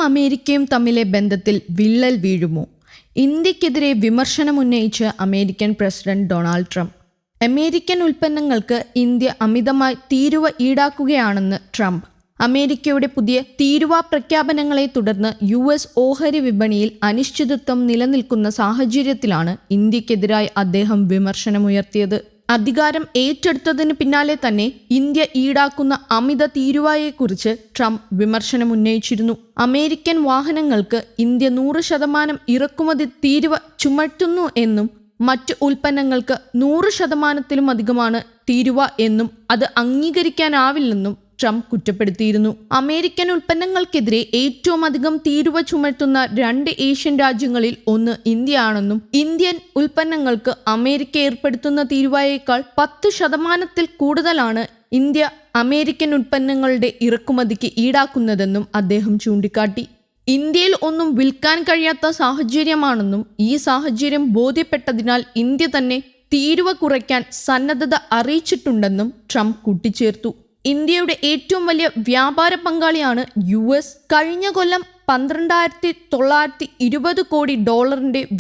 അമേരിക്കയും തമ്മിലെ ബന്ധത്തിൽ വിള്ളൽ വീഴുമോ? ഇന്ത്യക്കെതിരെ വിമർശനമുന്നയിച്ച് American president Donald Trump. American ഉൽപ്പന്നങ്ങൾക്ക് ഇന്ത്യ അമിതമായി തീരുവ ഈടാക്കുകയാണെന്ന് ട്രംപ്. അമേരിക്കയുടെ പുതിയ തീരുവ പ്രഖ്യാപനങ്ങളെ തുടർന്ന് US ഓഹരി വിപണിയിൽ അനിശ്ചിതത്വം നിലനിൽക്കുന്ന സാഹചര്യത്തിലാണ് ഇന്ത്യക്കെതിരായി അദ്ദേഹം വിമർശനമുയർത്തിയത്. അധികാരം ഏറ്റെടുത്തതിന് പിന്നാലെ തന്നെ ഇന്ത്യ ഈടാക്കുന്ന അമിത തീരുവയെക്കുറിച്ച് ട്രംപ് വിമർശനമുന്നയിച്ചിരുന്നു. അമേരിക്കൻ വാഹനങ്ങൾക്ക് ഇന്ത്യ 100% ഇറക്കുമതി തീരുവ ചുമത്തുന്നു എന്നും മറ്റ് ഉൽപ്പന്നങ്ങൾക്ക് 100%-ത്തിലും അധികമാണ് തീരുവ എന്നും അത് അംഗീകരിക്കാനാവില്ലെന്നും ട്രംപ് കുറ്റപ്പെടുത്തിയിരുന്നു. അമേരിക്കൻ ഉൽപ്പന്നങ്ങൾക്കെതിരെ ഏറ്റവും അധികം തീരുവ ചുമത്തുന്ന 2 ഏഷ്യൻ രാജ്യങ്ങളിൽ ഒന്ന് ഇന്ത്യയാണെന്നും ഇന്ത്യൻ ഉൽപ്പന്നങ്ങൾക്ക് അമേരിക്ക ഏർപ്പെടുത്തുന്ന തീരുവയേക്കാൾ 10%-ത്തിൽ കൂടുതലാണ് ഇന്ത്യ അമേരിക്കൻ ഉൽപ്പന്നങ്ങളുടെ ഇറക്കുമതിക്ക് ഈടാക്കുന്നതെന്നും അദ്ദേഹം ചൂണ്ടിക്കാട്ടി. ഇന്ത്യയിൽ ഒന്നും വിൽക്കാൻ കഴിയാത്ത സാഹചര്യമാണെന്നും ഈ സാഹചര്യം ബോധ്യപ്പെട്ടതിനാൽ ഇന്ത്യ തന്നെ തീരുവ കുറയ്ക്കാൻ സന്നദ്ധത അറിയിച്ചിട്ടുണ്ടെന്നും ട്രംപ് കൂട്ടിച്ചേർത്തു. ഇന്ത്യയുടെ ഏറ്റവും വലിയ വ്യാപാര പങ്കാളിയാണ് US. കഴിഞ്ഞ കൊല്ലം $12,920 കോടി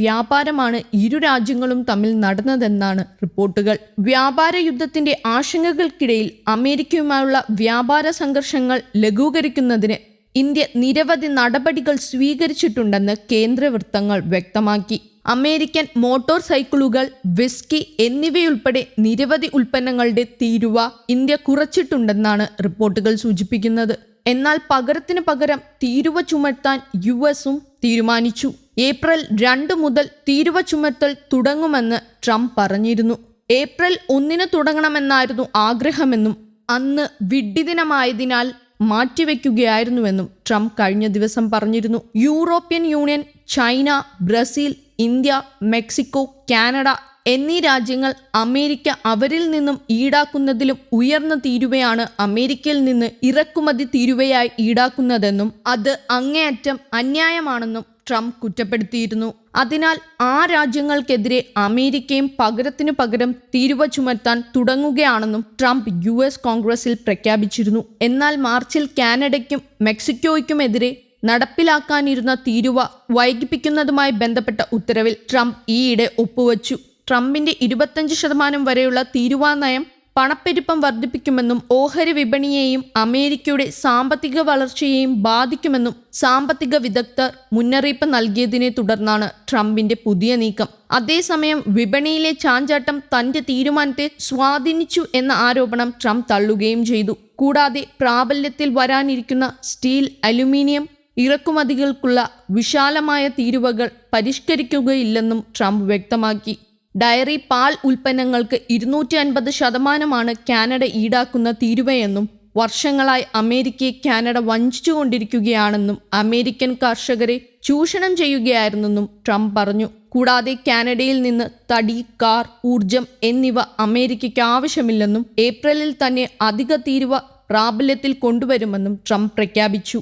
വ്യാപാരമാണ് ഇരു രാജ്യങ്ങളും തമ്മിൽ നടന്നതെന്നാണ് റിപ്പോർട്ടുകൾ. വ്യാപാര യുദ്ധത്തിന്റെ ആശങ്കകൾക്കിടയിൽ അമേരിക്കയുമായുള്ള വ്യാപാര സംഘർഷങ്ങൾ ലഘൂകരിക്കുന്നതിന് ഇന്ത്യ നിരവധി നടപടികൾ സ്വീകരിച്ചിട്ടുണ്ടെന്ന് കേന്ദ്ര വൃത്തങ്ങൾ വ്യക്തമാക്കി. അമേരിക്കൻ മോട്ടോർ സൈക്കിളുകൾ, വിസ്കി എന്നിവയുൾപ്പെടെ നിരവധി ഉൽപ്പന്നങ്ങളുടെ തീരുവ ഇന്ത്യ കുറച്ചിട്ടുണ്ടെന്നാണ് റിപ്പോർട്ടുകൾ സൂചിപ്പിക്കുന്നത്. എന്നാൽ പകരത്തിന് പകരം തീരുവ ചുമത്താൻ USഉം തീരുമാനിച്ചു. ഏപ്രിൽ 2 മുതൽ തീരുവ ചുമത്തൽ തുടങ്ങുമെന്ന് ട്രംപ് പറഞ്ഞിരുന്നു. ഏപ്രിൽ 1 തുടങ്ങണമെന്നായിരുന്നു ആഗ്രഹമെന്നും അന്ന് വിഡ്ഢിദിനമായതിനാൽ മാറ്റിവെക്കുകയായിരുന്നുവെന്നും ട്രംപ് കഴിഞ്ഞ ദിവസം പറഞ്ഞിരുന്നു. European union, China, Brazil, India, Mexico, Canada എന്നീ രാജ്യങ്ങൾ അമേരിക്ക അവരിൽ നിന്നും ഈടാക്കുന്നതിലും ഉയർന്ന തീരുവയാണ് അമേരിക്കയിൽ നിന്ന് ഇറക്കുമതി തീരുവയായി ഈടാക്കുന്നതെന്നും അത് അങ്ങേയറ്റം അന്യായമാണെന്നും ട്രംപ് കുറ്റപ്പെടുത്തിയിരുന്നു. അതിനാൽ ആ രാജ്യങ്ങൾക്കെതിരെ അമേരിക്കയും പകരത്തിനു പകരം തീരുവ ചുമത്താൻ തുടങ്ങുകയാണെന്നും ട്രംപ് US കോൺഗ്രസിൽ പ്രഖ്യാപിച്ചിരുന്നു. എന്നാൽ മാർച്ചിൽ കാനഡയ്ക്കും മെക്സിക്കോയ്ക്കുമെതിരെ നടപ്പിലാക്കാനിരുന്ന തീരുവ വൈകിപ്പിക്കുന്നതുമായി ബന്ധപ്പെട്ട ഉത്തരവിൽ ട്രംപ് ഈയിടെ ഒപ്പുവച്ചു. ട്രംപിന്റെ 25% വരെയുള്ള തീരുവ നയം പണപ്പെരുപ്പം വർദ്ധിപ്പിക്കുമെന്നും ഓഹരി വിപണിയെയും അമേരിക്കയുടെ സാമ്പത്തിക വളർച്ചയെയും ബാധിക്കുമെന്നും സാമ്പത്തിക വിദഗ്ധർ മുന്നറിയിപ്പ് നൽകിയതിനെ തുടർന്നാണ് ട്രംപിന്റെ പുതിയ നീക്കം. അതേസമയം വിപണിയിലെ ചാഞ്ചാട്ടം തന്റെ തീരുമാനത്തെ സ്വാധീനിച്ചു എന്ന ആരോപണം ട്രംപ് തള്ളുകയും ചെയ്തു. കൂടാതെ പ്രാബല്യത്തിൽ വരാനിരിക്കുന്ന സ്റ്റീൽ, അലുമിനിയം ഇറക്കുമതികൾക്കുള്ള വിശാലമായ തീരുവകൾ പരിഷ്കരിക്കുകയില്ലെന്നും ട്രംപ് വ്യക്തമാക്കി. ഡയറി, പാൽ ഉൽപ്പന്നങ്ങൾക്ക് 250% കാനഡ ഈടാക്കുന്ന തീരുവയെന്നും വർഷങ്ങളായി അമേരിക്കയെ കാനഡ വഞ്ചിച്ചുകൊണ്ടിരിക്കുകയാണെന്നും അമേരിക്കൻ കർഷകരെ ചൂഷണം ചെയ്യുകയായിരുന്നെന്നും ട്രംപ് പറഞ്ഞു. കൂടാതെ കാനഡയിൽ നിന്ന് തടി, കാർ, ഊർജം എന്നിവ അമേരിക്കയ്ക്ക് ആവശ്യമില്ലെന്നും ഏപ്രിലിൽ തന്നെ അധിക തീരുവ പ്രാബല്യത്തിൽ കൊണ്ടുവരുമെന്നും ട്രംപ് പ്രഖ്യാപിച്ചു.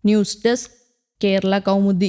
News desk, Kerala Kaumudi.